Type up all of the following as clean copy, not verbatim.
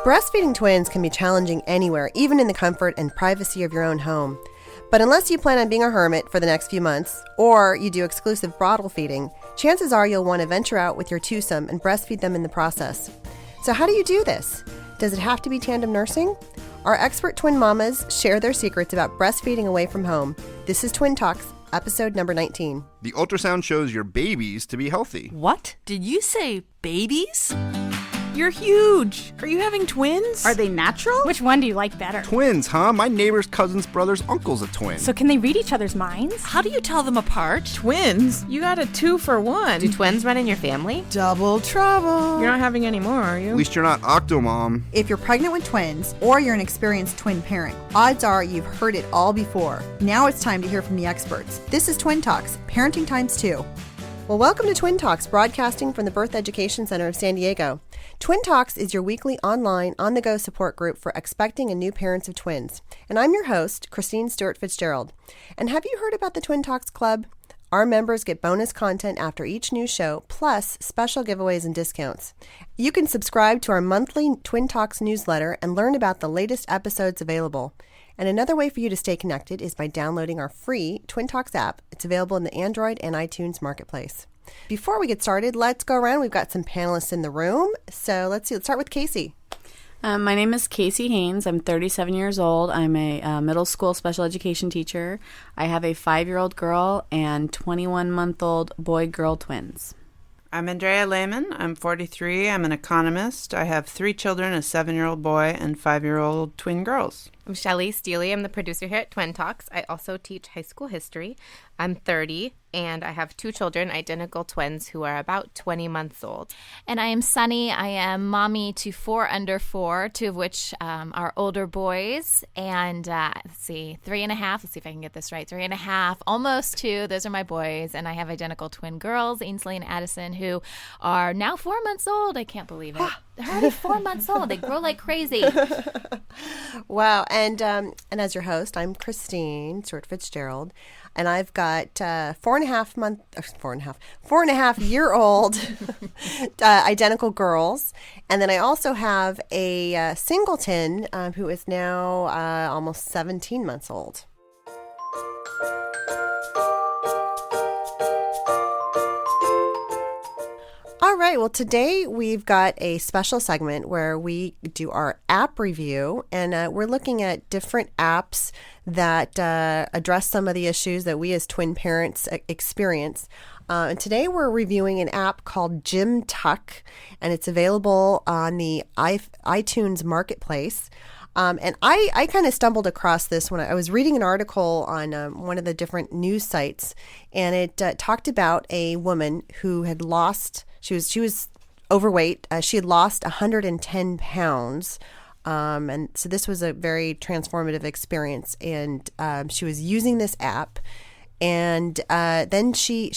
Breastfeeding twins can be challenging anywhere, even in the comfort and privacy of your own home. But unless you plan on being a hermit for the next few months, or you do exclusive bottle feeding, chances are you'll want to venture out with your twosome and breastfeed them in the process. So how do you do this? Does it have to be tandem nursing? Our expert twin mamas share their secrets about breastfeeding away from home. This is Twin Talks, episode number 19. The ultrasound shows your babies to be healthy. What? Did you say babies? You're huge. Are you having twins? Are they natural? Which one do you like better? Twins, huh? My neighbor's cousin's brother's uncle's a twin. So can they read each other's minds? How do you tell them apart? Twins? You got a 2 for 1. Do twins run in your family? Double trouble. You're not having any more, are you? At least you're not Octomom. If you're pregnant with twins, or you're an experienced twin parent, odds are you've heard it all before. Now it's time to hear from the experts. This is Twin Talks, Parenting Times 2. Well, welcome to Twin Talks, broadcasting from the Birth Education Center of San Diego. Twin Talks is your weekly online, on-the-go support group for expecting and new parents of twins. And I'm your host, Christine Stewart Fitzgerald. And have you heard about the Twin Talks Club? Our members get bonus content after each new show, plus special giveaways and discounts. You can subscribe to our monthly Twin Talks newsletter and learn about the latest episodes available. And another way for you to stay connected is by downloading our free Twin Talks app. It's available in the Android and iTunes marketplace. Before we get started, let's go around. We've got some panelists in the room. So let's start with Casey. My name is Casey Haynes. I'm 37 years old. I'm a middle school special education teacher. I have a 5-year-old girl and 21-month-old boy-girl twins. I'm Andrea Lehman. I'm 43. I'm an economist. I have 3 children, a 7-year-old boy and 5-year-old twin girls. I'm Shelley Steely. I'm the producer here at Twin Talks. I also teach high school history. I'm 30, and I have 2 children, identical twins, who are about 20 months old. And I am Sunny. I am mommy to 4 under 4, 2 of which are older boys. And let's see, 3.5. Let's see if I can get this right. 3.5, almost 2. Those are my boys. And I have identical twin girls, Ainsley and Addison, who are now 4 months old. I can't believe it. They're already 4 months old. They grow like crazy. Wow. And as your host, I'm Christine Stewart Fitzgerald. And I've got 4.5-year-old identical girls. And then I also have a singleton who is now almost 17 months old. All right. Well, today we've got a special segment where we do our app review, and we're looking at different apps that address some of the issues that we as twin parents experience. And today we're reviewing an app called Gym Tuck, and it's available on the iTunes Marketplace. And I kind of stumbled across this when I was reading an article on one of the different news sites, and it talked about a woman who had lost. She was overweight. She had lost 110 pounds. And so this was a very transformative experience. And she was using this app. And then she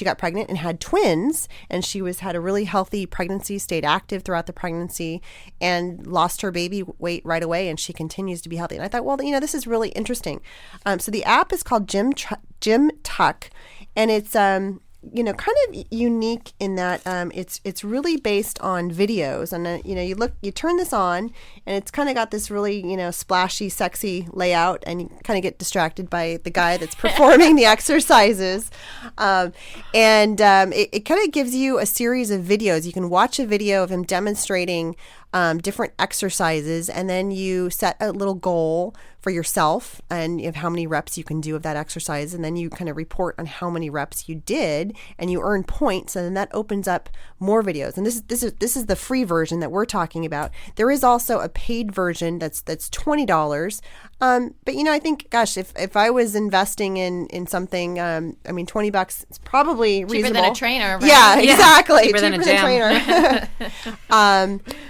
got pregnant and had twins, and she had a really healthy pregnancy, stayed active throughout the pregnancy, and lost her baby weight right away, and she continues to be healthy. And I thought, well, this is really interesting. So the app is called Gym Tuck, and it's kind of unique in that it's really based on videos, and you turn this on, and it's kind of got this really splashy, sexy layout, and you kind of get distracted by the guy that's performing the exercises, and it kind of gives you a series of videos. You can watch a video of him demonstrating different exercises, and then you set a little goal for yourself and of how many reps you can do of that exercise, and then you kind of report on how many reps you did, and you earn points, and then that opens up more videos. And this is the free version that we're talking about. There is also a paid version that's $20. But I think, gosh, if I was investing in something, $20 is probably reasonable. Cheaper than a trainer, right? Yeah, exactly. Cheaper than a trainer.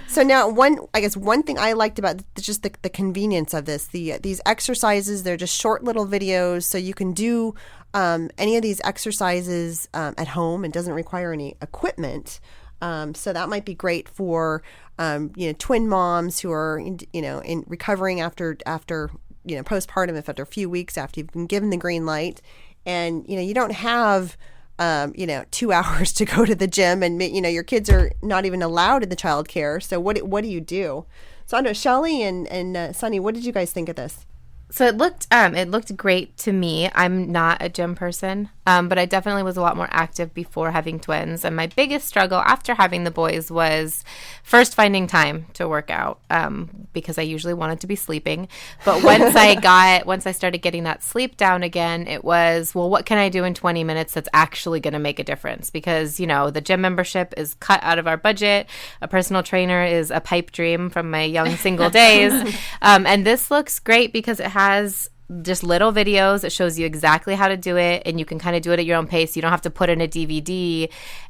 So now, one thing I liked about just the convenience of these exercises, they're just short little videos, so you can do any of these exercises at home and doesn't require any equipment. So that might be great for twin moms who are in recovering after postpartum, if after a few weeks after you've been given the green light, and you don't have 2 hours to go to the gym, and your kids are not even allowed in the child care. So what do you do? So I know, Shelly and Sunny, what did you guys think of this? So it looked great to me. I'm not a gym person, but I definitely was a lot more active before having twins. And my biggest struggle after having the boys was first finding time to work out, because I usually wanted to be sleeping. But once I started getting that sleep down again, it was, well, what can I do in 20 minutes that's actually going to make a difference? Because, the gym membership is cut out of our budget. A personal trainer is a pipe dream from my young single days. And this looks great because it has just little videos. It shows you exactly how to do it, and you can kind of do it at your own pace. You don't have to put in a DVD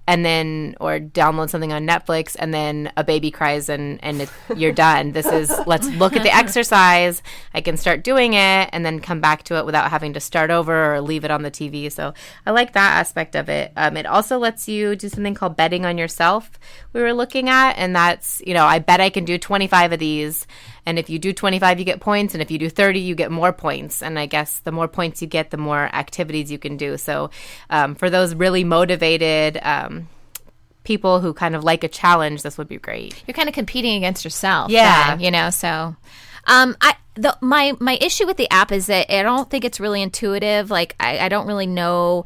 or download something on Netflix and then a baby cries and you're done. This is, let's look at the exercise. I can start doing it and then come back to it without having to start over or leave it on the TV. So I like that aspect of it. It also lets you do something called betting on yourself we were looking at, and that's, I bet I can do 25 of these. And if you do 25, you get points. And if you do 30, you get more points. And I guess the more points you get, the more activities you can do. So for those really motivated people who kind of like a challenge, this would be great. You're kind of competing against yourself. Yeah. Then, so my issue with the app is that I don't think it's really intuitive. Like, I don't really know.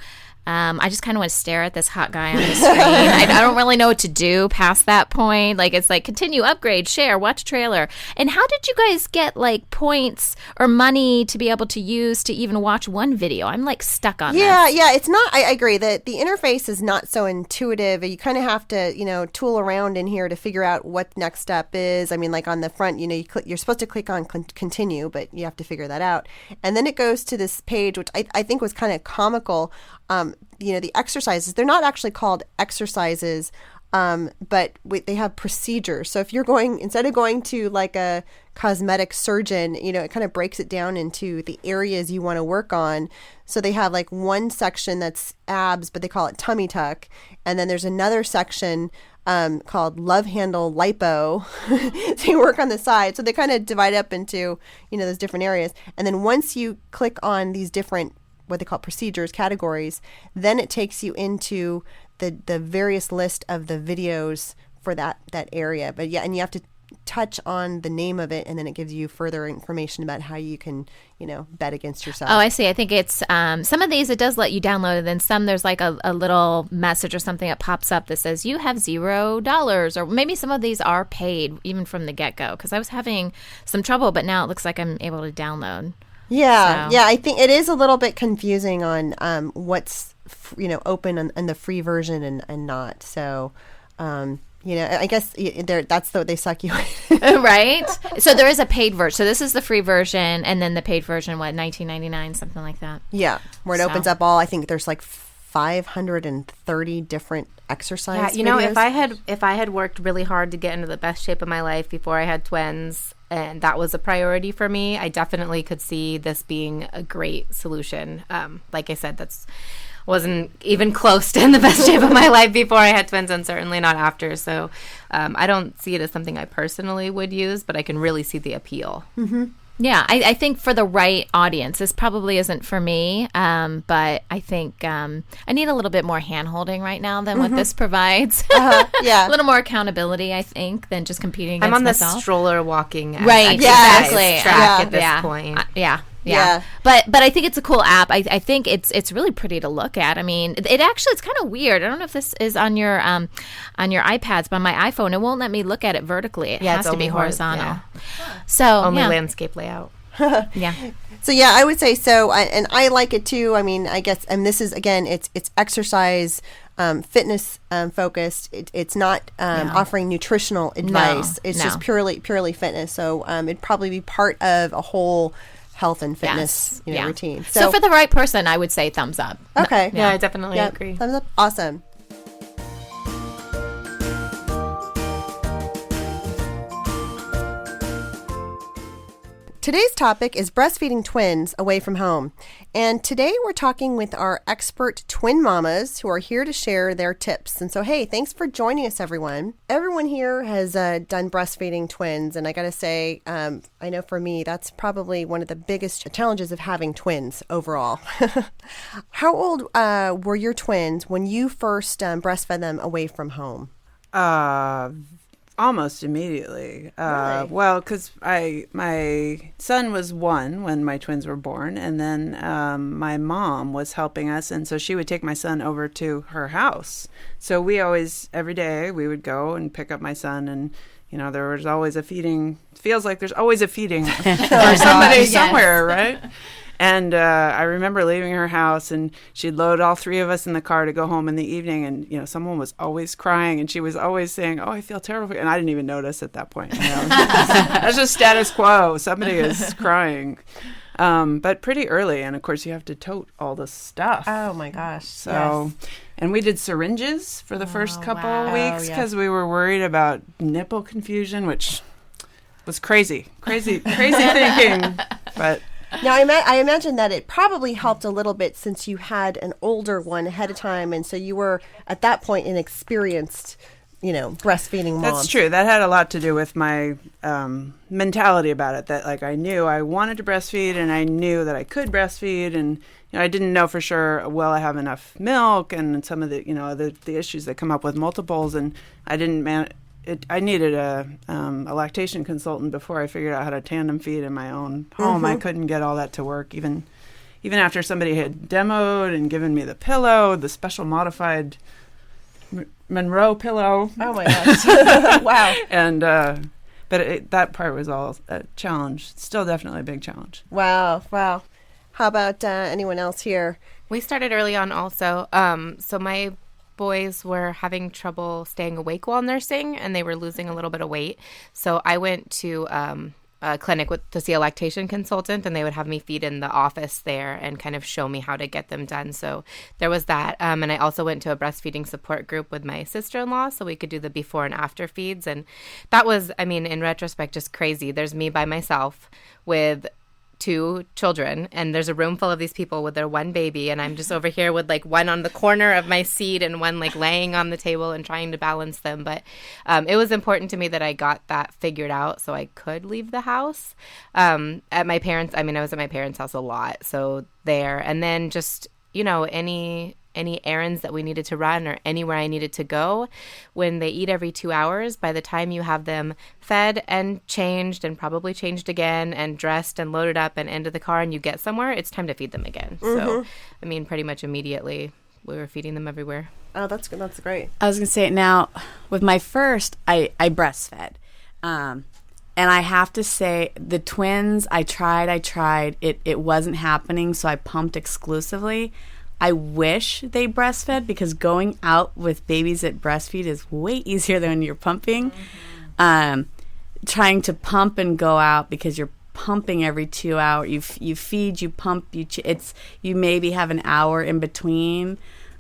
I just kind of want to stare at this hot guy on the screen. I don't really know what to do past that point. Like, it's like continue, upgrade, share, watch trailer. And how did you guys get like points or money to be able to use to even watch one video? I'm like stuck on this. Yeah, it's not. I agree that the interface is not so intuitive. You kind of have to, tool around in here to figure out what next step is. I mean, like on the front, you're supposed to click on continue, but you have to figure that out. And then it goes to this page, which I think was kind of comical. The exercises, they're not actually called exercises, but they have procedures. So if you're instead of going to like a cosmetic surgeon, it kind of breaks it down into the areas you want to work on. So they have like one section that's abs, but they call it tummy tuck. And then there's another section called love handle lipo. So you work on the side. So they kind of divide up into, those different areas. And then once you click on these different what they call procedures, categories, then it takes you into the various list of the videos for that area. But yeah, and you have to touch on the name of it, and then it gives you further information about how you can, bet against yourself. Oh, I see. I think it's some of these it does let you download, and then some there's like a little message or something that pops up that says you have $0, or maybe some of these are paid even from the get-go, because I was having some trouble, but now it looks like I'm able to download. Yeah, I think it is a little bit confusing on what's open in the free version and not. So, I guess that's what they suck you in. Right? So there is a paid version. So this is the free version, and then the paid version, $19.99, something like that. Yeah, where it opens up all. I think there's like 530 different exercise. Yeah, videos. if I had worked really hard to get into the best shape of my life before I had twins, and that was a priority for me, I definitely could see this being a great solution. Like I said, wasn't even close to in the best shape of my life before I had twins, and certainly not after. So I don't see it as something I personally would use, but I can really see the appeal. Mm-hmm. Yeah, I think for the right audience, this probably isn't for me, but I think I need a little bit more hand-holding right now than what this provides. Yeah. A little more accountability, I think, than just competing against I'm on myself. the stroller walking right, exactly. track at this point. Yeah. But I think it's a cool app. I think it's really pretty to look at. I mean, it's kind of weird. I don't know if this is on your iPads, but on my iPhone, it won't let me look at it vertically. It has to be horizontal. Yeah. So only landscape layout. Yeah. So yeah, I would say so, and I like it too. I mean, I guess, and this is again, it's exercise, fitness focused. It's not offering nutritional advice. It's just purely fitness. So it'd probably be part of a whole health and fitness routine. So for the right person, I would say thumbs up. Okay. Yeah, I definitely agree. Thumbs up. Awesome. Today's topic is breastfeeding twins away from home. And today we're talking with our expert twin mamas who are here to share their tips. And so, hey, thanks for joining us, everyone. Everyone here has done breastfeeding twins. And I got to say, I know for me, that's probably one of the biggest challenges of having twins overall. How old were your twins when you first breastfed them away from home? Almost immediately. Really? Well, because my son was 1 when my twins were born, and then my mom was helping us, and so she would take my son over to her house. So we always, every day, we would go and pick up my son, and there was always a feeding. Feels like there's always a feeding for somebody somewhere, right? And I remember leaving her house, and she'd load all 3 of us in the car to go home in the evening. And, someone was always crying, and she was always saying, "Oh, I feel terrible." And I didn't even notice at that point. That's just status quo. Somebody is crying. But pretty early. And, of course, you have to tote all the stuff. Oh, my gosh. So, and we did syringes for the first couple of weeks because we were worried about nipple confusion, which was crazy thinking. But... Now, I imagine that it probably helped a little bit since you had an older one ahead of time, and so you were, at that point, an experienced, breastfeeding mom. That's true. That had a lot to do with my mentality about it, that, I knew I wanted to breastfeed, and I knew that I could breastfeed, and, I didn't know for sure, will I have enough milk, and some of the, the issues that come up with multiples, and I didn't I needed a lactation consultant before I figured out how to tandem feed in my own home. I couldn't get all that to work, even after somebody had demoed and given me the pillow, the special modified Monroe pillow. Oh my gosh! Wow. And but that part was all a challenge. Still, definitely a big challenge. Wow. How about anyone else here? We started early on also. So my boys were having trouble staying awake while nursing, and they were losing a little bit of weight. So I went to a clinic to see a lactation consultant, and they would have me feed in the office there and kind of show me how to get them done. So there was that. And I also went to a breastfeeding support group with my sister-in-law so we could do the before and after feeds. And that was, in retrospect, just crazy. There's me by myself with 2 children, and there's a room full of these people with their 1 baby, and I'm just over here with one on the corner of my seat and one laying on the table and trying to balance them. But it was important to me that I got that figured out so I could leave the house. At my parents' I was at my parents' house a lot, so there, and then just any errands that we needed to run or anywhere I needed to go. When they eat every 2 hours, by the time you have them fed and changed and probably changed again and dressed and loaded up and into the car and you get somewhere, it's time to feed them again. So, pretty much immediately we were feeding them everywhere. Oh, that's good. That's great. I was going to say, now, with my first, I breastfed. And I have to say, the twins, I tried. It wasn't happening, so I pumped exclusively. I wish they breastfed, because going out with babies that breastfeed is way easier than when you're pumping. Trying to pump and go out, because you're pumping every 2 hours. You feed, you pump, you maybe have an hour in between,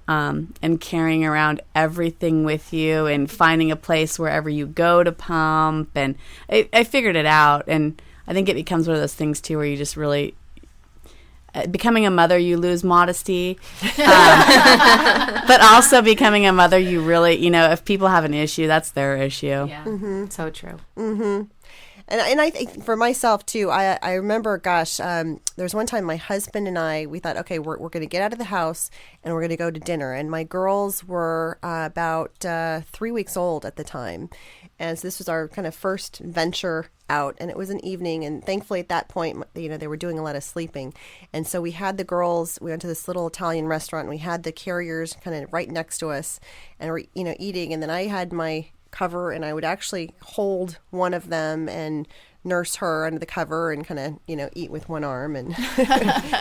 and carrying around everything with you and finding a place wherever you go to pump. And I figured it out, and I think it becomes one of those things too where you just really... becoming a mother, you lose modesty, but also becoming a mother, you really, if people have an issue, that's their issue. Yeah, so true. And I think for myself too, I remember, there's one time my husband and we thought, okay, we're going to get out of the house and we're going to go to dinner. And my girls were about 3 weeks old at the time. And so this was our kind of first venture out, and it was an evening. And thankfully at that point, they were doing a lot of sleeping. And so we had the girls, we went to this little Italian restaurant, and we had the carriers kind of right next to us, and we're, eating. And then I had my cover, and I would actually hold one of them and nurse her under the cover and kind of, eat with one arm and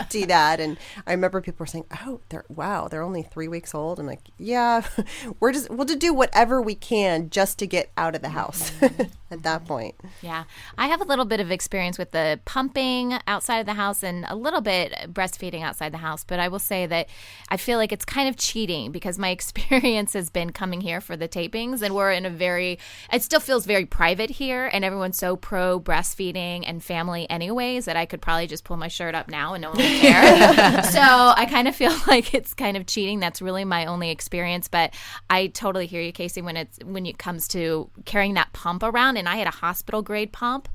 do that. And I remember people were saying, "Oh, they're only 3 weeks old." I'm like, "Yeah, we'll just do whatever we can just to get out of the house." At that point. Yeah. I have a little bit of experience with the pumping outside of the house and a little bit breastfeeding outside the house. But I will say that I feel like it's kind of cheating, because my experience has been coming here for the tapings, and we're in it still feels very private here, and everyone's so pro breastfeeding and family anyways that I could probably just pull my shirt up now and no one would care. So I kind of feel like it's kind of cheating. That's really my only experience. But I totally hear you, Casey, when it comes to carrying that pump around. and I had a hospital grade pump.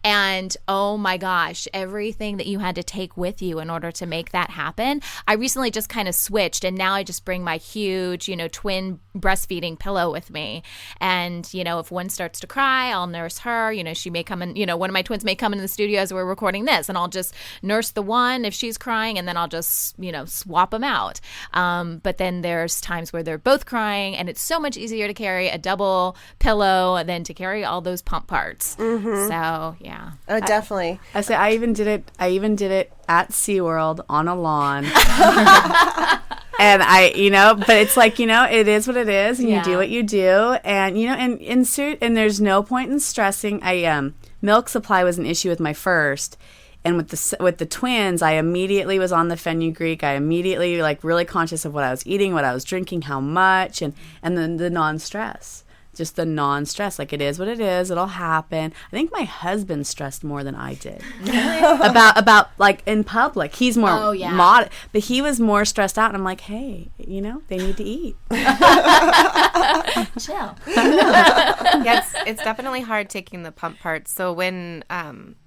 And oh my gosh, everything that you had to take with you in order to make that happen. I recently just kind of switched, and now I just bring my huge, twin breastfeeding pillow with me. And, if one starts to cry, I'll nurse her. She may come in, one of my twins may come in the studio as we're recording this, and I'll just nurse the one if she's crying, and then I'll just, swap them out. But then there's times where they're both crying, and it's so much easier to carry a double pillow than to carry all those pump parts. Mm-hmm. So, yeah. Oh, definitely. I say I even did it at SeaWorld on a lawn. And but it's like, it is what it is, and you do what you do. And, and there's no point in stressing. Milk supply was an issue with my first. And with the twins, I immediately was on the fenugreek. I immediately, really conscious of what I was eating, what I was drinking, how much, and then the non-stress. Just the non-stress. It is what it is. It'll happen. I think my husband stressed more than I did. about in public. He's more but he was more stressed out. And I'm like, hey, they need to eat. Chill. It's definitely hard taking the pump parts. So when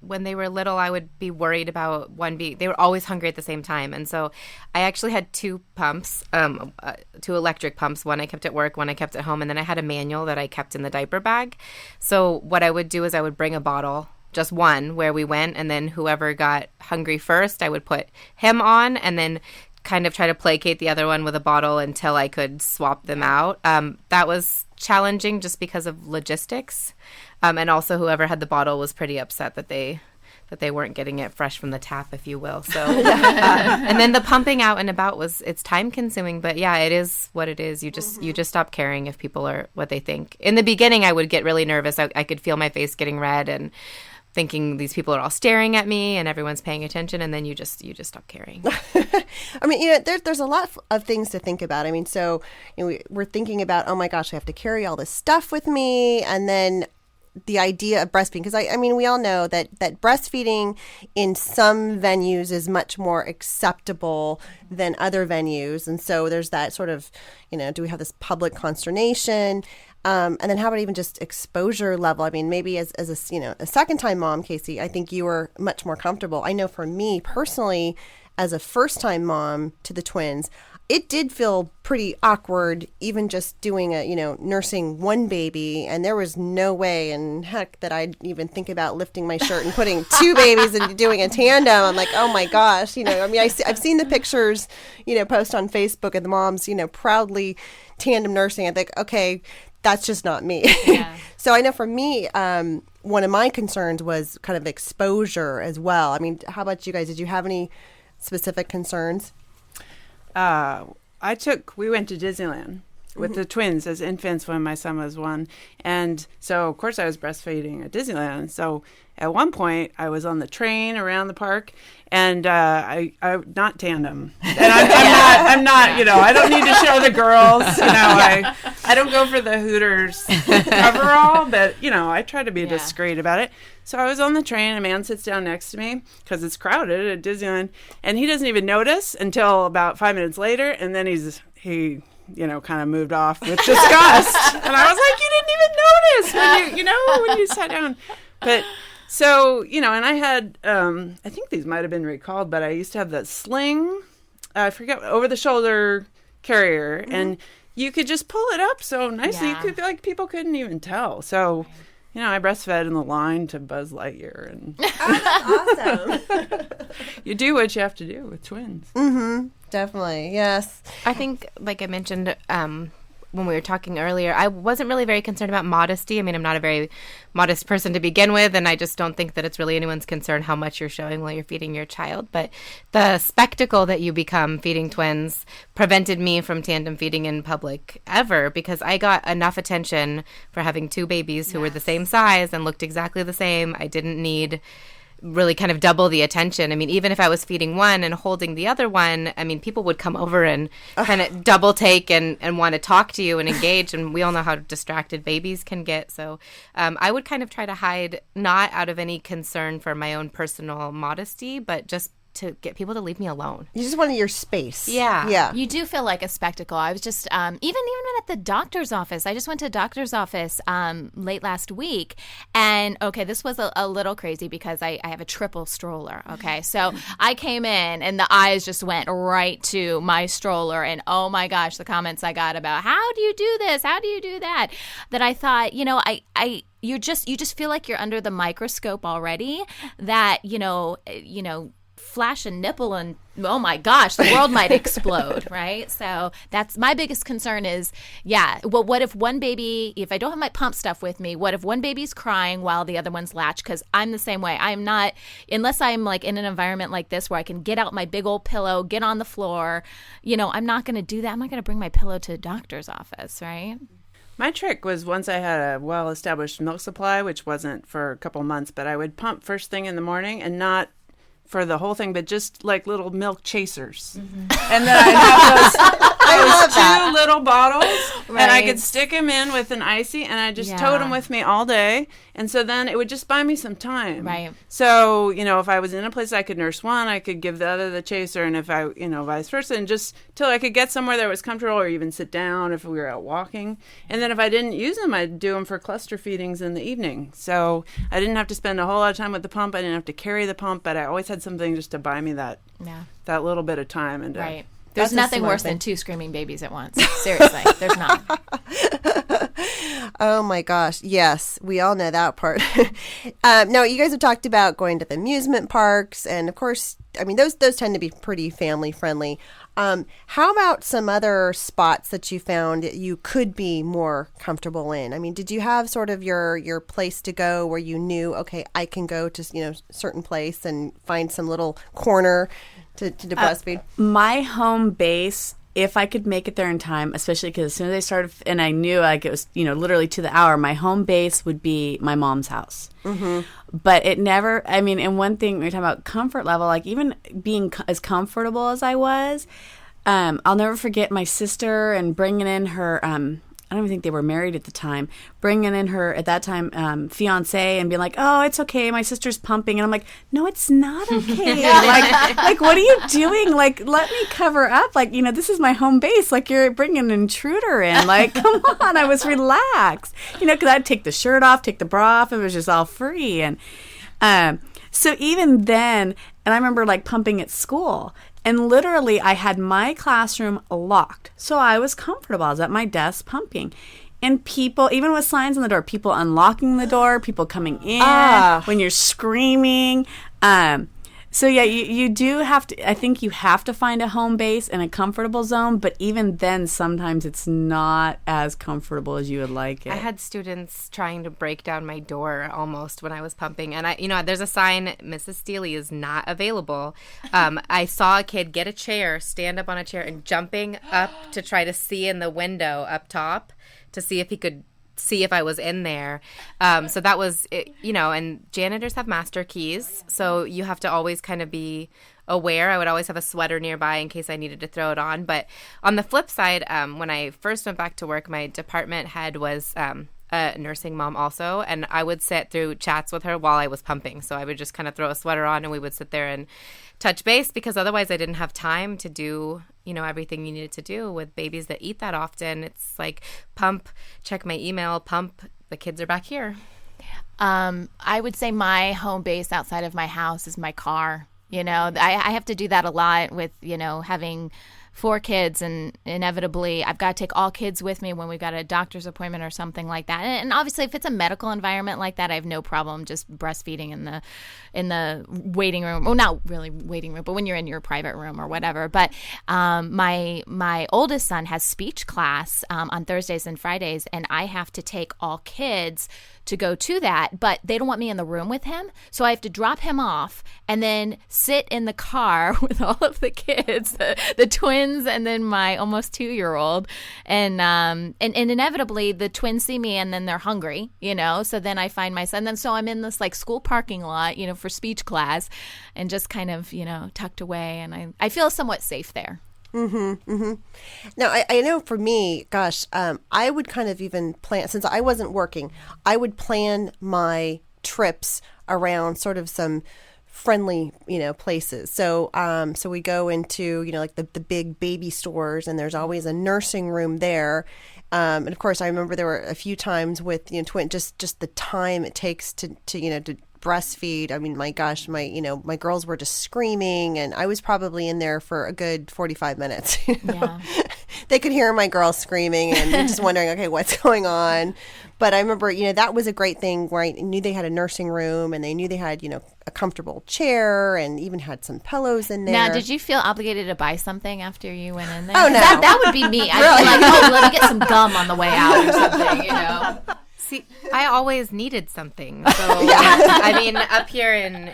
they were little, I would be worried about they were always hungry at the same time. And so I actually had two pumps, two electric pumps. One I kept at work, one I kept at home. And then I had a manual that I kept in the diaper bag. So what I would do is I would bring a bottle, just one, where we went, and then whoever got hungry first, I would put him on, and then kind of try to placate the other one with a bottle until I could swap them out. That was challenging just because of logistics. And also whoever had the bottle was pretty upset that they weren't getting it fresh from the tap, if you will. So, and then the pumping out and about it's time consuming, but yeah, it is what it is. You just stop caring if people are what they think. In the beginning, I would get really nervous. I could feel my face getting red and thinking these people are all staring at me and everyone's paying attention, and then you just stop caring. I mean, there's a lot of things to think about. I mean, so we're thinking about, oh my gosh, I have to carry all this stuff with me, and then the idea of breastfeeding, because I mean, we all know that breastfeeding in some venues is much more acceptable than other venues, and so there's that sort of, do we have this public consternation? And then how about even just exposure level? I mean, maybe as a second-time mom, Casey, I think you were much more comfortable. I know for me personally, as a first-time mom to the twins, it did feel pretty awkward, even just doing nursing one baby, and there was no way in heck that I'd even think about lifting my shirt and putting two babies and doing a tandem. I'm like, oh my gosh, I mean, I've seen the pictures, post on Facebook of the moms, proudly tandem nursing. I think, okay, that's just not me. Yeah. So I know for me, one of my concerns was kind of exposure as well. I mean, how about you guys? Did you have any specific concerns? We went to Disneyland with the twins as infants when my son was 1. And so, of course, I was breastfeeding at Disneyland. So at one point, I was on the train around the park, and I not tandem. And I'm not, I don't need to show the girls, I don't go for the Hooters coverall, but, I try to be discreet about it. So I was on the train, a man sits down next to me because it's crowded at Disneyland, and he doesn't even notice until about 5 minutes later, and then he kind of moved off with disgust. And I was like, you didn't even notice when you sat down. But so, and I had, I think these might have been recalled, but I used to have the sling, I forget, over the shoulder carrier, and you could just pull it up so nicely. Yeah. You could people couldn't even tell. So, I breastfed in the line to Buzz Lightyear, and awesome. You do what you have to do with twins. Mm-hmm. Definitely, yes. I think, like I mentioned when we were talking earlier, I wasn't really very concerned about modesty. I mean, I'm not a very modest person to begin with, and I just don't think that it's really anyone's concern how much you're showing while you're feeding your child. But the spectacle that you become feeding twins prevented me from tandem feeding in public ever, because I got enough attention for having two babies who were the same size and looked exactly the same. I didn't need really kind of double the attention. I mean, even if I was feeding one and holding the other one, I mean, people would come over and kind of double take and want to talk to you and engage. And we all know how distracted babies can get. So I would kind of try to hide, not out of any concern for my own personal modesty, but just to get people to leave me alone. You just wanted your space. Yeah. You do feel like a spectacle. I was just, even at the doctor's office. I just went to the doctor's office late last week. And, okay, this was a little crazy because I have a triple stroller, okay? So I came in and the eyes just went right to my stroller. And, oh, my gosh, the comments I got about, how do you do this? How do you do that? That I thought, you just feel like you're under the microscope already, that, flash a nipple and oh my gosh, the world might explode, right? So that's my biggest concern is, well, what if one baby, if I don't have my pump stuff with me, what if one baby's crying while the other one's latched? Because I'm the same way. I'm not, unless I'm like in an environment like this where I can get out my big old pillow, get on the floor, I'm not going to do that. I'm not going to bring my pillow to the doctor's office, right? My trick was once I had a well-established milk supply, which wasn't for a couple months, but I would pump first thing in the morning and not for the whole thing, but just like little milk chasers. Mm-hmm. And then I'd have those 2 little bottles, right. And I could stick them in with an icy, and I just tote them with me all day. And so then it would just buy me some time. Right. So, if I was in a place I could nurse one, I could give the other the chaser, and if I, vice versa, and just till I could get somewhere that was comfortable or even sit down if we were out walking. And then if I didn't use them, I'd do them for cluster feedings in the evening. So I didn't have to spend a whole lot of time with the pump. I didn't have to carry the pump, but I always had something just to buy me that little bit of time. And right. There's nothing worse than 2 screaming babies at once. Seriously, there's not. Oh my gosh. Yes, we all know that part. No, you guys have talked about going to the amusement parks, and of course, I mean, those tend to be pretty family friendly. How about some other spots that you found that you could be more comfortable in? I mean, did you have sort of your place to go where you knew, okay, I can go to certain place and find some little corner to breastfeed? My home base, if I could make it there in time, especially because as soon as I started, and I knew like it was, literally to the hour, my home base would be my mom's house. Mm-hmm. But it never, and one thing, we're talking about comfort level, like even being as comfortable as I was, I'll never forget my sister and bringing in her, I don't even think they were married at the time, bringing in her, at that time, fiance and being like, oh, it's okay, my sister's pumping. And I'm like, no, it's not okay. like, what are you doing? Like, let me cover up. Like, this is my home base. Like, you're bringing an intruder in. Like, come on. I was relaxed. Because I'd take the shirt off, take the bra off. It was just all free. And so even then, and I remember, like, pumping at school. And literally, I had my classroom locked. So I was comfortable. I was at my desk pumping. And people, even with signs on the door, people unlocking the door, people coming in when you're screaming. So yeah, you do have to, I think you have to find a home base and a comfortable zone, but even then sometimes it's not as comfortable as you would like it. I had students trying to break down my door almost when I was pumping, and there's a sign, Mrs. Steely is not available. I saw a kid get a chair, stand up on a chair, and jumping up to try to see in the window up top to see if he could see if I was in there. So that was, and janitors have master keys, so you have to always kind of be aware. I would always have a sweater nearby in case I needed to throw it on. But on the flip side, when I first went back to work, my department head was a nursing mom also, and I would sit through chats with her while I was pumping. So I would just kind of throw a sweater on and we would sit there and touch base, because otherwise I didn't have time to do everything you needed to do with babies that eat that often. It's like pump, check my email, pump, the kids are back here. I would say my home base outside of my house is my car. I have to do that a lot with, having 4 kids, and inevitably I've got to take all kids with me when we've got a doctor's appointment or something like that. And obviously if it's a medical environment like that, I have no problem just breastfeeding in the waiting room. Well, not really waiting room, but when you're in your private room or whatever. But my oldest son has speech class on Thursdays and Fridays, and I have to take all kids to go to that, but they don't want me in the room with him, so I have to drop him off and then sit in the car with all of the kids, the twins, and then my almost 2-year-old, and inevitably the twins see me and then they're hungry, so then I find my son, then so I'm in this like school parking lot, for speech class, and just kind of tucked away, and I feel somewhat safe there. Mm-hmm, mm-hmm. Now, I know for me, gosh, I would kind of even plan, since I wasn't working, I would plan my trips around sort of some friendly, places. So so we go into, like the big baby stores, and there's always a nursing room there. And of course, I remember there were a few times with, twin, just the time it takes to breastfeed. I mean, my gosh, my girls were just screaming, and I was probably in there for a good 45 minutes. Yeah. They could hear my girls screaming and just wondering, okay, what's going on? But I remember, that was a great thing where I knew they had a nursing room, and they knew they had, a comfortable chair, and even had some pillows in there. Now, did you feel obligated to buy something after you went in there? Oh, no. That would be me. I'd be like, oh, let me get some gum on the way out or something, See, I always needed something. So, I mean, up here in,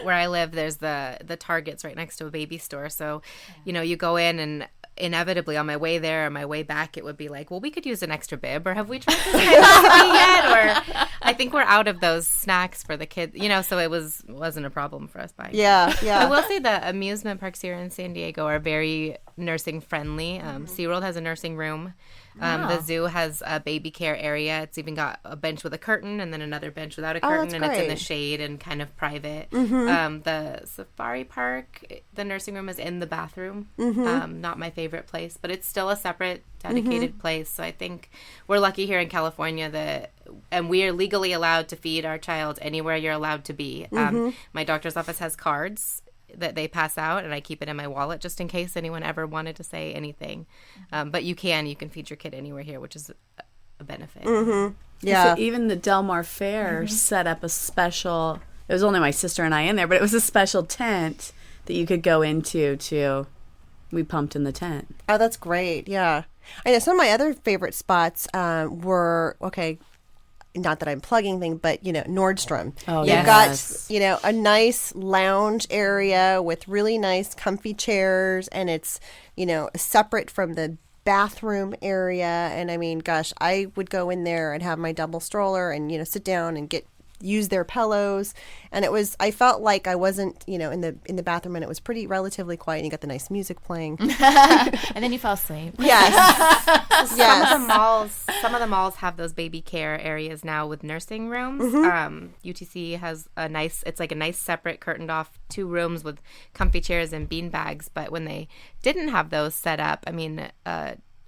where I live, there's the Target's right next to a baby store. So, you go in, and inevitably on my way there or my way back, it would be like, well, we could use an extra bib, or have we tried this yet? Or I think we're out of those snacks for the kids, so it wasn't a problem for us buying. Yeah. I will say the amusement parks here in San Diego are very nursing friendly. SeaWorld has a nursing room. The zoo has a baby care area. It's even got a bench with a curtain, and then another bench without a curtain, and it's in the shade and kind of private. The safari park, the nursing room is in the bathroom. Not my favorite place, but it's still a separate, dedicated place. So I think we're lucky here in California and we are legally allowed to feed our child anywhere you're allowed to be. My doctor's office has cards that they pass out, and I keep it in my wallet just in case anyone ever wanted to say anything. But you can feed your kid anywhere here, which is a benefit. Yeah. So even the Del Mar Fair set up a special, it was only my sister and I in there, but it was a special tent that you could go into we pumped in the tent. Oh, that's great. Yeah. I know some of my other favorite spots were, not that I'm plugging things, but, Nordstrom. Oh, You've got, a nice lounge area with really nice comfy chairs, and it's, separate from the bathroom area. And I mean, gosh, I would go in there and have my double stroller and, sit down and use their pillows. And I felt like I wasn't, in the bathroom, and it was pretty relatively quiet, and you got the nice music playing. And then you fell asleep. Yes. Some of the malls have those baby care areas now with nursing rooms. UTC has it's like a nice separate curtained off 2 rooms with comfy chairs and bean bags. But when they didn't have those set up, I mean,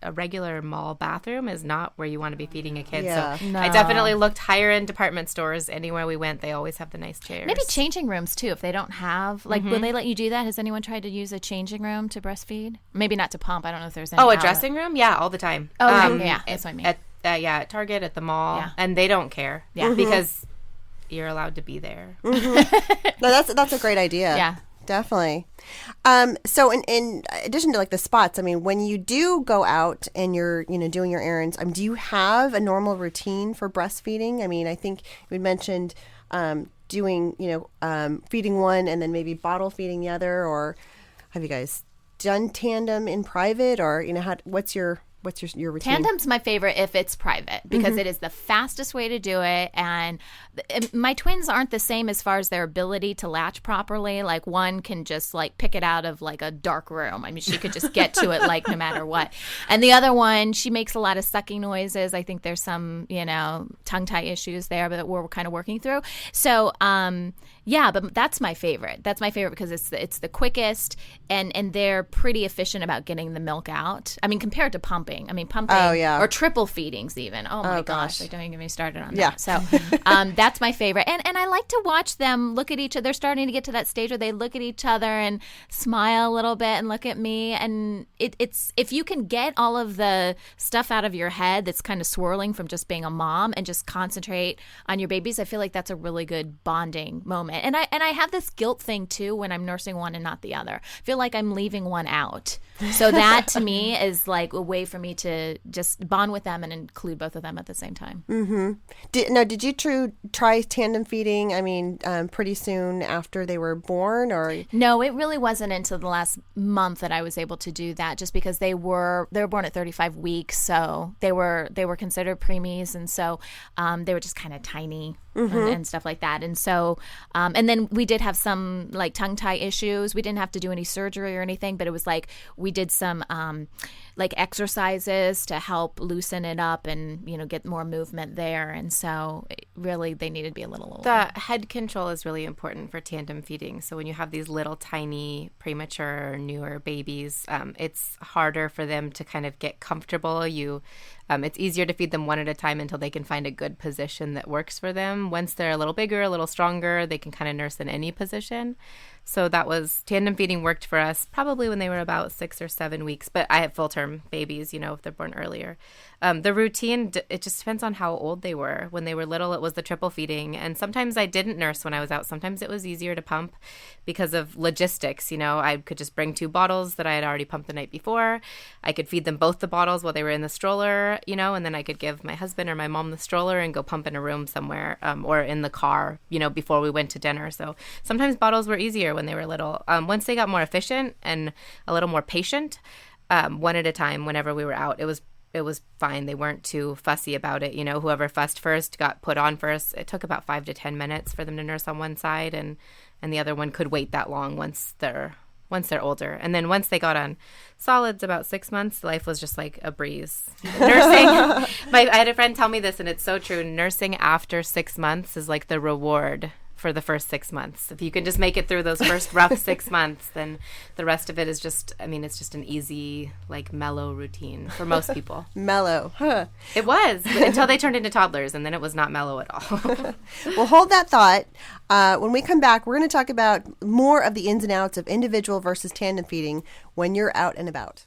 a regular mall bathroom is not where you want to be feeding a kid. Yeah. So I definitely looked higher end department stores. Anywhere we went, they always have the nice chairs. Maybe changing rooms too, if they don't have, will they let you do that? Has anyone tried to use a changing room to breastfeed? Maybe not to pump. I don't know if there's any. Oh, a dressing room? Yeah, all the time. Oh, yeah, that's what I mean. At Target, at the mall, and they don't care. Yeah, because you're allowed to be there. No, that's a great idea. Yeah. Definitely. So in addition to like the spots, I mean, when you do go out and you're, doing your errands, do you have a normal routine for breastfeeding? I mean, I think we mentioned doing, feeding one and then maybe bottle feeding the other, or have you guys done tandem in private, or, what's your routine? Tandem's my favorite if it's private, because it is the fastest way to do it. And my twins aren't the same as far as their ability to latch properly. Like, one can just pick it out of a dark room. I mean, she could just get to it no matter what. And the other one, she makes a lot of sucking noises. I think there's some, tongue tie issues there that we're kind of working through. So, yeah, but that's my favorite. That's my favorite because it's the quickest, and they're pretty efficient about getting the milk out. I mean, compared to pumping. I mean, pumping or triple feedings even. Oh my gosh, don't even get me started on that. So that's my favorite. And I like to watch them look at each other. They're starting to get to that stage where they look at each other and smile a little bit and look at me. And it's if you can get all of the stuff out of your head that's kind of swirling from just being a mom and just concentrate on your babies, I feel like that's a really good bonding moment. And I have this guilt thing too when I'm nursing one and not the other. I feel like I'm leaving one out. So that to me is like a way for me to just bond with them and include both of them at the same time. Did you try tandem feeding? I mean, pretty soon after they were born, or no? It really wasn't until the last month that I was able to do that, just because they were born at 35 weeks, so they were considered preemies, and so they were just kind of tiny and stuff like that. And so, and then we did have some tongue tie issues. We didn't have to do any surgery or anything, but it was we did some like exercises to help loosen it up and, get more movement there. And so really they needed to be a little older. The head control is really important for tandem feeding. So when you have these little tiny premature newer babies, it's harder for them to kind of get comfortable. It's easier to feed them one at a time until they can find a good position that works for them. Once they're a little bigger, a little stronger, they can kind of nurse in any position. So tandem feeding worked for us probably when they were about 6 or 7 weeks. But I have full-term babies, if they're born earlier. The routine, it just depends on how old they were. When they were little, it was the triple feeding. And sometimes I didn't nurse when I was out. Sometimes it was easier to pump because of logistics. I could just bring 2 bottles that I had already pumped the night before. I could feed them both the bottles while they were in the stroller, and then I could give my husband or my mom the stroller and go pump in a room somewhere or in the car, before we went to dinner. So sometimes bottles were easier when they were little. Once they got more efficient and a little more patient, one at a time whenever we were out, it was fine. They weren't too fussy about it. Whoever fussed first got put on first. It took about 5 to 10 minutes for them to nurse on one side, and the other one could wait that long once they're older. And then once they got on solids about 6 months, life was just like a breeze. Nursing, I had a friend tell me this, and it's so true. Nursing after 6 months is like the reward for the first 6 months. If you can just make it through those first rough 6 months, then the rest of it is just, it's just an easy, like, mellow routine for most people. Mellow, huh? It was, until they turned into toddlers, and then it was not mellow at all. Well, hold that thought. When we come back, we're going to talk about more of the ins and outs of individual versus tandem feeding when you're out and about.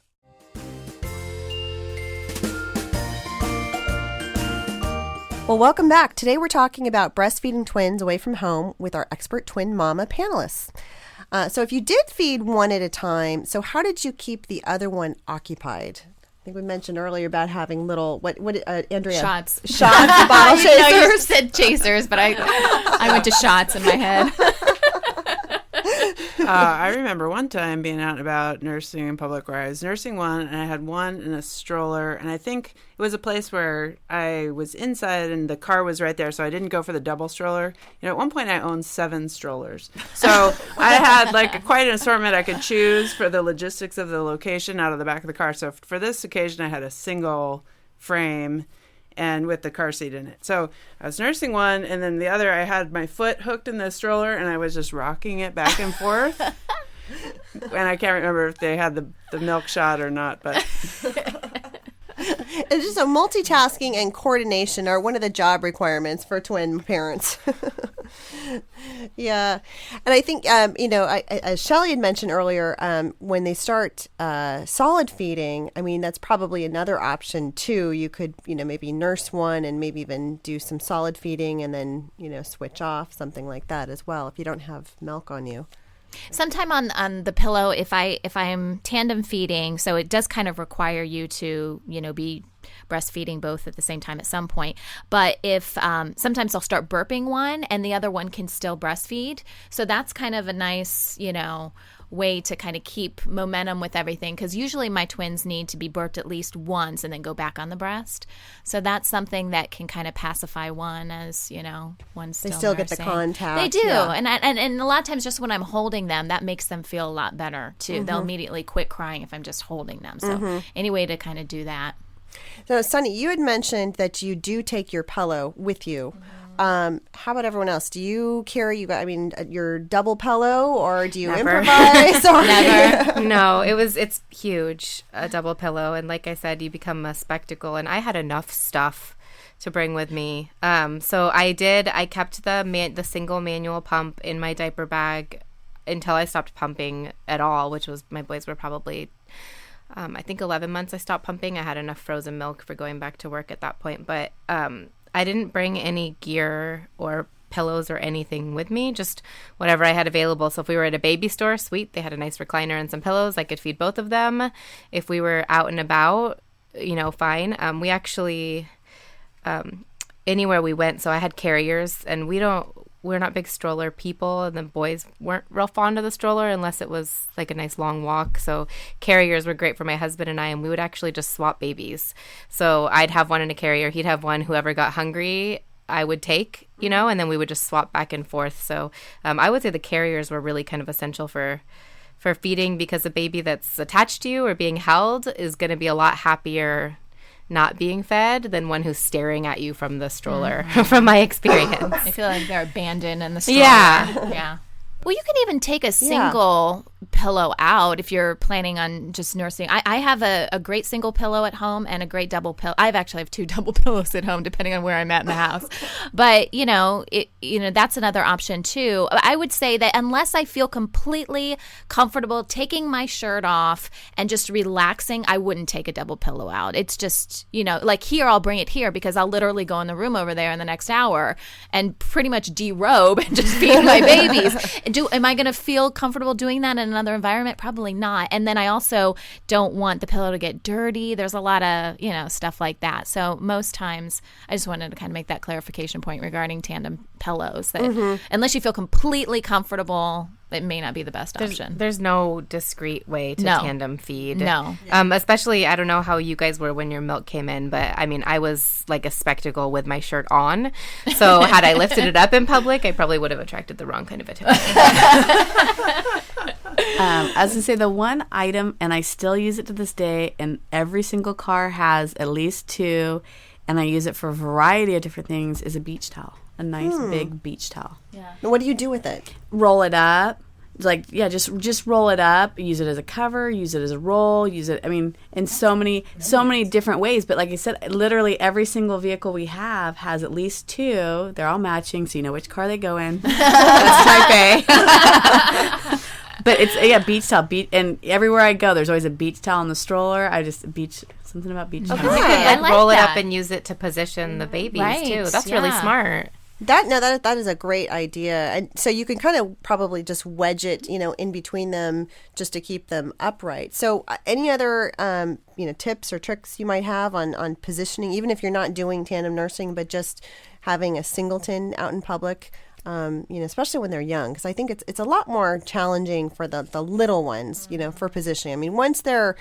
Well, welcome back. Today we're talking about breastfeeding twins away from home with our expert twin mama panelists. So if you did feed one at a time, so how did you keep the other one occupied? I think we mentioned earlier about having little, Andrea? Shots, bottle chasers. No, you said chasers, but I went to shots in my head. I remember one time being out and about nursing in public where I was nursing one, and I had one in a stroller, and I think it was a place where I was inside and the car was right there, so I didn't go for the double stroller. At one point I owned 7 strollers. So I had quite an assortment I could choose for the logistics of the location out of the back of the car. So for this occasion I had a single frame and with the car seat in it. So I was nursing one, and then the other, I had my foot hooked in the stroller, and I was just rocking it back and forth. And I can't remember if they had the milk shot or not, but... It's just multitasking and coordination are one of the job requirements for twin parents. Yeah. And I think, as Shelley had mentioned earlier, when they start solid feeding, that's probably another option too. You could, maybe nurse one and maybe even do some solid feeding and then, switch off, something like that as well, if you don't have milk on you. Sometime on the pillow, if I'm tandem feeding, so it does kind of require you to, be breastfeeding both at the same time at some point. But if sometimes I'll start burping one and the other one can still breastfeed. So that's kind of a nice, way to kind of keep momentum with everything, because usually my twins need to be burped at least once and then go back on the breast. So that's something that can kind of pacify one as, one's still They still nursing. get the contact. They do. Yeah. And a lot of times just when I'm holding them, that makes them feel a lot better too. Mm-hmm. They'll immediately quit crying if I'm just holding them. So any way to kind of do that. So, Sunny, you had mentioned that you do take your pillow with you. How about everyone else? Do you carry your double pillow, or do you improvise? Never. No, it's huge, a double pillow, and like I said, you become a spectacle. And I had enough stuff to bring with me, so I kept the single manual pump in my diaper bag until I stopped pumping at all, which was, my boys were probably I think 11 months I stopped pumping. I had enough frozen milk for going back to work at that point, but I didn't bring any gear or pillows or anything with me, just whatever I had available. So if we were at a baby store, sweet, they had a nice recliner and some pillows. I could feed both of them. If we were out and about, fine. We actually, anywhere we went, so I had carriers, and we're not big stroller people, and the boys weren't real fond of the stroller unless it was like a nice long walk. So carriers were great for my husband and I, and we would actually just swap babies. So I'd have one in a carrier, he'd have one. Whoever got hungry, I would take, and then we would just swap back and forth. So I would say the carriers were really kind of essential for for feeding, because a baby that's attached to you or being held is going to be a lot happier not being fed than one who's staring at you from the stroller, from my experience. I feel like they're abandoned in the stroller. Yeah. Well, you can even take a single pillow out if you're planning on just nursing. I have a great single pillow at home and a great double pillow. I actually have 2 double pillows at home, depending on where I'm at in the house. But that's another option too. I would say that unless I feel completely comfortable taking my shirt off and just relaxing, I wouldn't take a double pillow out. It's just, like here, I'll bring it here because I'll literally go in the room over there in the next hour and pretty much derobe and just feed my babies. Am I going to feel comfortable doing that in another environment? Probably not. And then I also don't want the pillow to get dirty. There's a lot of, stuff like that. So most times I just wanted to kind of make that clarification point regarding tandem pillows that unless you feel completely comfortable, it may not be the best option. There's no discreet way to tandem feed. No. Especially, I don't know how you guys were when your milk came in, but I mean, I was like a spectacle with my shirt on. So had I lifted it up in public, I probably would have attracted the wrong kind of attention. I was going to say the one item, and I still use it to this day, and every single car has at least 2, and I use it for a variety of different things, is a beach towel. A nice big beach towel. Yeah. What do you do with it? Roll it up. Just roll it up. Use it as a cover. Use it as a roll. Use it. I mean, in so many different ways. But like I said, literally every single vehicle we have has at least 2. They're all matching, so you know which car they go in. That's type A. But it's beach towel. And everywhere I go, there's always a beach towel in the stroller. Something about beach towel. You could roll it up and use it to position the babies too. That's really smart. That is a great idea. And so you can kind of probably just wedge it, in between them just to keep them upright. So any other, tips or tricks you might have on positioning, even if you're not doing tandem nursing, but just having a singleton out in public, especially when they're young, because I think it's a lot more challenging for the little ones, for positioning. I mean, once they're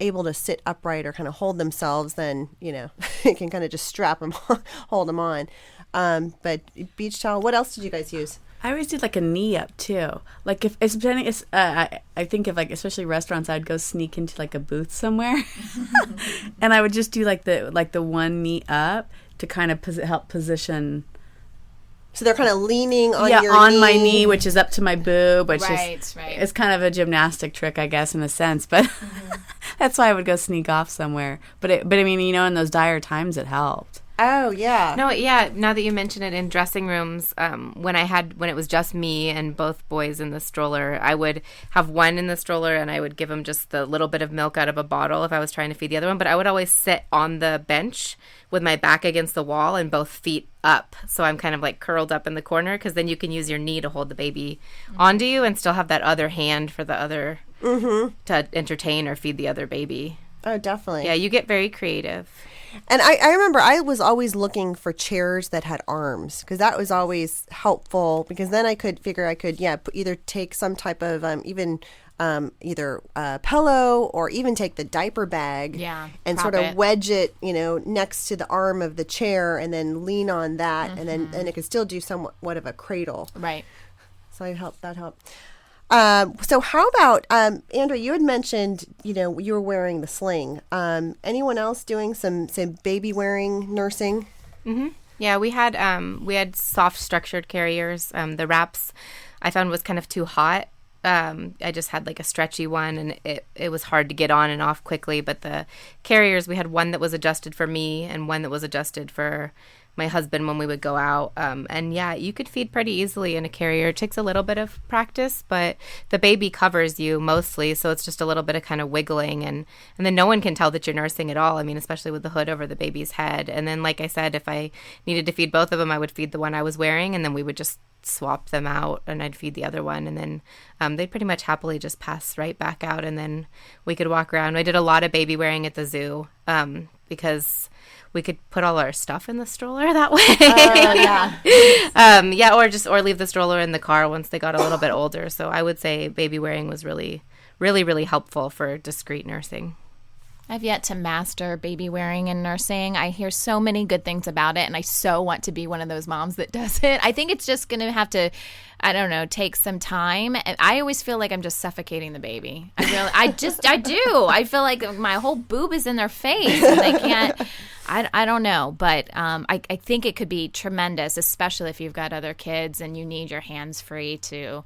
able to sit upright or kind of hold themselves, then, you can kind of just strap them, hold them on. But beach towel, what else did you guys use? I always did like a knee up too. Like I think of like especially restaurants, I'd go sneak into like a booth somewhere, and I would just do like the one knee up to kind of help position. So they're kind of leaning on your on knee. my knee, which is up to my boob, which is it's kind of a gymnastic trick, I guess, in a sense. But that's why I would go sneak off somewhere. But I mean, in those dire times, it helped. Oh, yeah. No, yeah. Now that you mention it, in dressing rooms, when it was just me and both boys in the stroller, I would have one in the stroller and I would give him just the little bit of milk out of a bottle if I was trying to feed the other one. But I would always sit on the bench with my back against the wall and both feet up. So I'm kind of like curled up in the corner, because then you can use your knee to hold the baby onto you and still have that other hand for the other to entertain or feed the other baby. Oh, definitely. Yeah, you get very creative. And I remember I was always looking for chairs that had arms, because that was always helpful, because then I could either take some type of either a pillow or even take the diaper bag and sort of wedge it, next to the arm of the chair and then lean on that, and then it could still do somewhat of a cradle. Right. So that helped. So how about, Andrea, you had mentioned, you were wearing the sling. Anyone else doing some baby wearing nursing? Mm-hmm. Yeah, we had soft structured carriers. The wraps I found was kind of too hot. I just had like a stretchy one, and it was hard to get on and off quickly. But the carriers, we had one that was adjusted for me and one that was adjusted for my husband when we would go out. And yeah, you could feed pretty easily in a carrier. It takes a little bit of practice, but the baby covers you mostly, so it's just a little bit of kind of wiggling, and then no one can tell that you're nursing at all. I mean, especially with the hood over the baby's head. And then, like I said, if I needed to feed both of them, I would feed the one I was wearing, and then we would just swap them out, and I'd feed the other one, and then they'd pretty much happily just pass right back out, and then we could walk around. I did a lot of baby wearing at the zoo because we could put all our stuff in the stroller that way. Or leave the stroller in the car once they got a little bit older. So I would say baby wearing was really, really, really helpful for discreet nursing. I've yet to master baby wearing and nursing. I hear so many good things about it, and I so want to be one of those moms that does it. I think it's just going to have to, I don't know, take some time. And I always feel like I'm just suffocating the baby. I do. I feel like my whole boob is in their face, and they can't. I don't know, but I think it could be tremendous, especially if you've got other kids and you need your hands free to,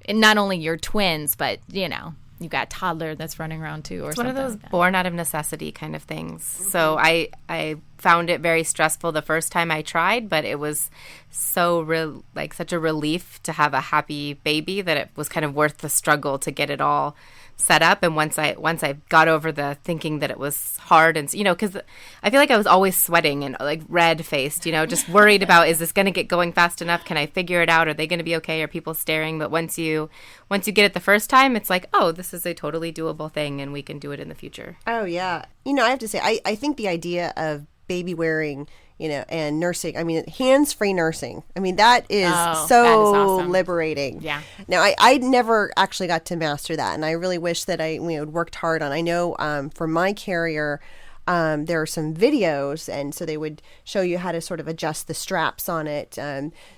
and not only your twins, but you've got a toddler that's running around too, or it's something. One of those born out of necessity kind of things. Mm-hmm. So I found it very stressful the first time I tried, but it was so such a relief to have a happy baby that it was kind of worth the struggle to get it all set up. And once I got over the thinking that it was hard, and because I feel like I was always sweating and like red faced, just worried about, is this going to get going fast enough? Can I figure it out? Are they going to be okay? Are people staring? But once you get it the first time, it's like, oh, this is a totally doable thing, and we can do it in the future. Oh yeah, I have to say, I think the idea of baby wearing, and nursing, hands-free nursing, that is awesome. Liberating. Yeah. Now, I never actually got to master that, and I really wish that I had worked hard on. I know for my carrier, there are some videos, and so they would show you how to sort of adjust the straps on it.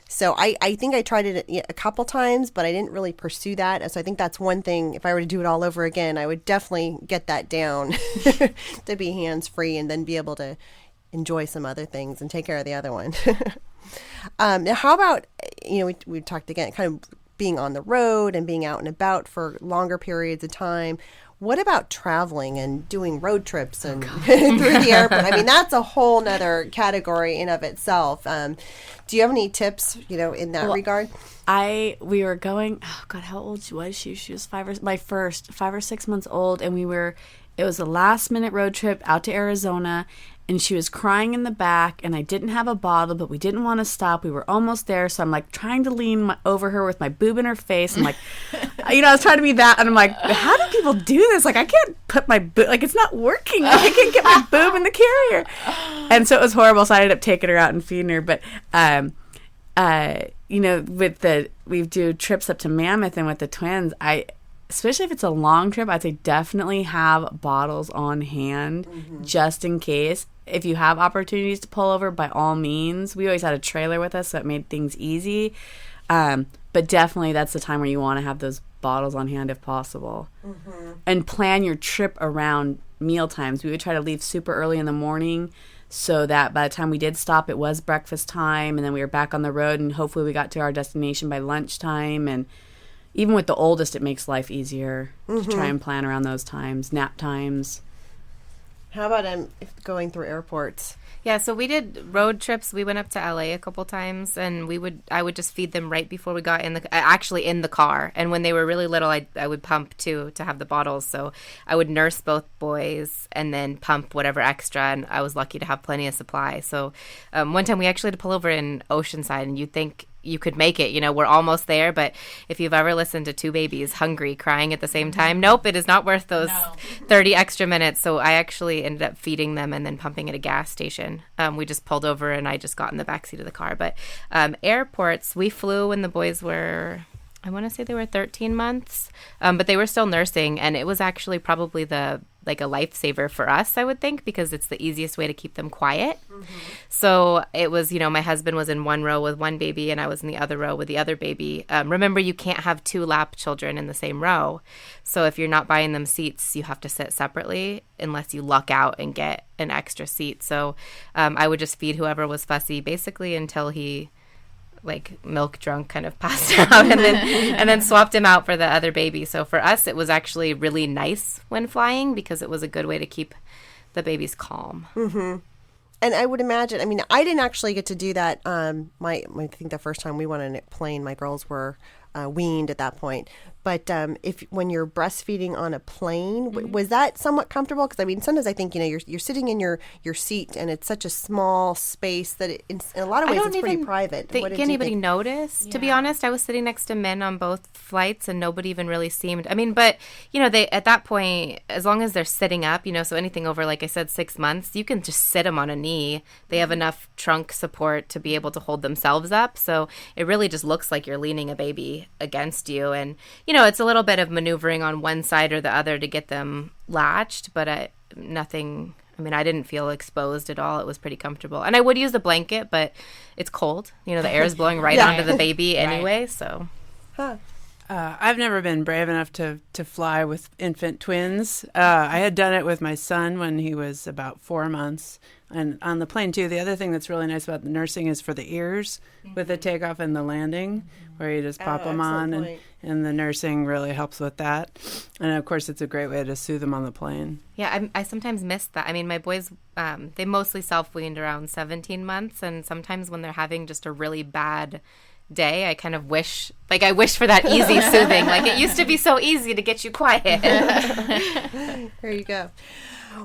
So I think I tried it a couple times, but I didn't really pursue that. And so I think that's one thing, if I were to do it all over again, I would definitely get that down to be hands-free and then be able to enjoy some other things and take care of the other one. Now, how about, we talked again, kind of being on the road and being out and about for longer periods of time. What about traveling and doing road trips and through the airport? That's a whole nother category in of itself. Do you have any tips, in that regard? We were going, oh God, how old was she? She was 5 or 6 months old. And it was a last minute road trip out to Arizona. And she was crying in the back, and I didn't have a bottle, but we didn't want to stop. We were almost there, so I'm like trying to lean over her with my boob in her face. I'm like, I was trying to be that, and I'm like, how do people do this? Like, I can't put my boob, like, it's not working. Like, I can't get my boob in the carrier. And so it was horrible, so I ended up taking her out and feeding her. But, we do trips up to Mammoth, and with the twins, especially if it's a long trip, I'd say definitely have bottles on hand just in case. If you have opportunities to pull over, by all means. We always had a trailer with us, so it made things easy. But definitely that's the time where you want to have those bottles on hand if possible. Mm-hmm. And plan your trip around meal times. We would try to leave super early in the morning so that by the time we did stop, it was breakfast time, and then we were back on the road, and hopefully we got to our destination by lunchtime. And even with the oldest, it makes life easier to try and plan around those times, nap times. How about going through airports? Yeah, so we did road trips. We went up to LA a couple times, and I would just feed them right before we got in the car. And when they were really little, I would pump too to have the bottles. So I would nurse both boys and then pump whatever extra. And I was lucky to have plenty of supply. So one time we actually had to pull over in Oceanside, and you'd think you could make it. We're almost there. But if you've ever listened to two babies hungry crying at the same time, nope, it is not worth those 30 extra minutes. So I actually ended up feeding them and then pumping at a gas station. We just pulled over, and I just got in the backseat of the car. But airports, we flew when the boys were, I want to say they were 13 months, but they were still nursing. And it was actually probably a lifesaver for us, I would think, because it's the easiest way to keep them quiet. Mm-hmm. So it was, my husband was in one row with one baby, and I was in the other row with the other baby. Remember, you can't have two lap children in the same row. So if you're not buying them seats, you have to sit separately unless you luck out and get an extra seat. So I would just feed whoever was fussy, basically until he milk drunk kind of passed out, and then swapped him out for the other baby. So for us, it was actually really nice when flying because it was a good way to keep the babies calm. Mm-hmm. And I would imagine, I didn't actually get to do that. I think the first time we went on a plane, my girls were weaned at that point. But when you're breastfeeding on a plane, was that somewhat comfortable? Because sometimes I think you're sitting in your seat, and it's such a small space that in a lot of ways it's pretty private. Think anybody noticed? Yeah. To be honest, I was sitting next to men on both flights, and nobody even really seemed. But they at that point, as long as they're sitting up, so anything over, like I said, 6 months, you can just sit them on a knee. They have enough trunk support to be able to hold themselves up. So it really just looks like you're leaning a baby against you. And, you know, it's a little bit of maneuvering on one side or the other to get them latched, but I didn't feel exposed at all. It was pretty comfortable. And I would use the blanket, but it's cold. You know, the air is blowing right onto the baby anyway, so. I've never been brave enough to fly with infant twins. I had done it with my son when he was about 4 months. And on the plane, too, the other thing that's really nice about the nursing is for the ears with the takeoff and the landing, where you just pop them on. And the nursing really helps with that. And, of course, it's a great way to soothe them on the plane. Yeah, I sometimes miss that. I mean, my boys, they mostly self-weaned around 17 months. And sometimes when they're having just a really bad day, I kind of wish for that easy soothing. Like, it used to be so easy to get you quiet. There you go.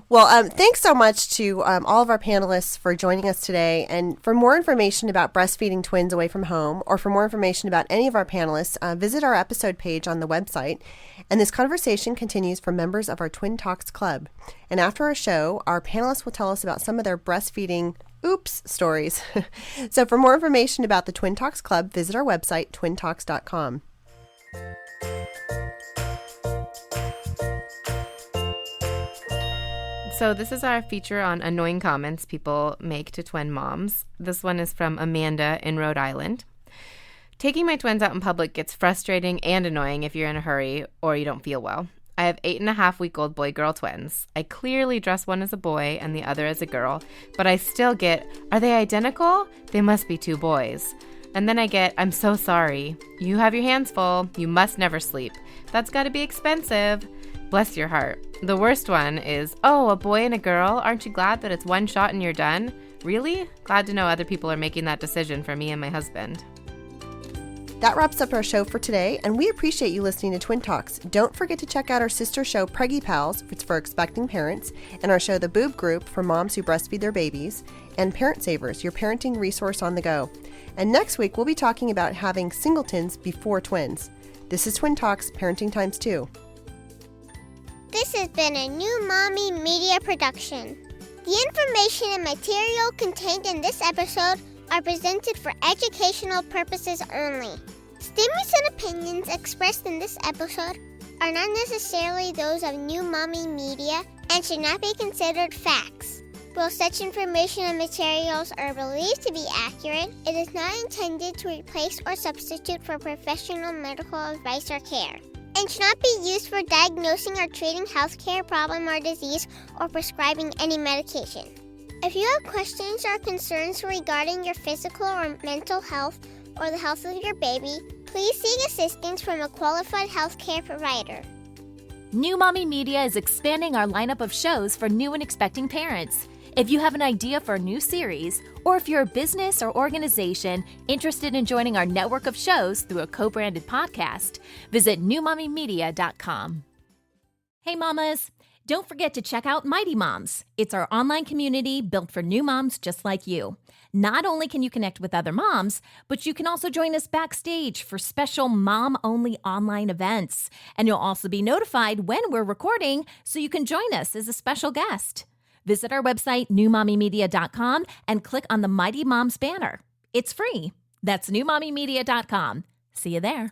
Well, thanks so much to all of our panelists for joining us today. And for more information about breastfeeding twins away from home, or for more information about any of our panelists, visit our episode page on the website. And this conversation continues for members of our Twin Talks Club. And after our show, our panelists will tell us about some of their breastfeeding stories. So for more information about the Twin Talks Club, visit our website, twintalks.com. So this is our feature on annoying comments people make to twin moms. This one is from Amanda in Rhode Island. Taking my twins out in public gets frustrating and annoying if you're in a hurry or you don't feel well. I have 8.5-week-old boy-girl twins. I clearly dress one as a boy and the other as a girl, but I still get, are they identical? They must be two boys. And then I get, I'm so sorry. You have your hands full. You must never sleep. That's got to be expensive. Bless your heart. The worst one is, oh, a boy and a girl? Aren't you glad that it's one shot and you're done? Really? Glad to know other people are making that decision for me and my husband. That wraps up our show for today, and we appreciate you listening to Twin Talks. Don't forget to check out our sister show, Preggy Pals, it's for expecting parents, and our show, The Boob Group, for moms who breastfeed their babies, and Parent Savers, your parenting resource on the go. And next week, we'll be talking about having singletons before twins. This is Twin Talks, Parenting Times 2. This has been a New Mommy Media production. The information and material contained in this episode are presented for educational purposes only. Statements and opinions expressed in this episode are not necessarily those of New Mommy Media and should not be considered facts. While such information and materials are believed to be accurate, it is not intended to replace or substitute for professional medical advice or care, and should not be used for diagnosing or treating healthcare problem or disease or prescribing any medication. If you have questions or concerns regarding your physical or mental health or the health of your baby, please seek assistance from a qualified healthcare provider. New Mommy Media is expanding our lineup of shows for new and expecting parents. If you have an idea for a new series, or if you're a business or organization interested in joining our network of shows through a co-branded podcast, visit newmommymedia.com. Hey mamas, don't forget to check out Mighty Moms. It's our online community built for new moms just like you. Not only can you connect with other moms, but you can also join us backstage for special mom-only online events. And you'll also be notified when we're recording so you can join us as a special guest. Visit our website, newmommymedia.com, and click on the Mighty Moms banner. It's free. That's newmommymedia.com. See you there.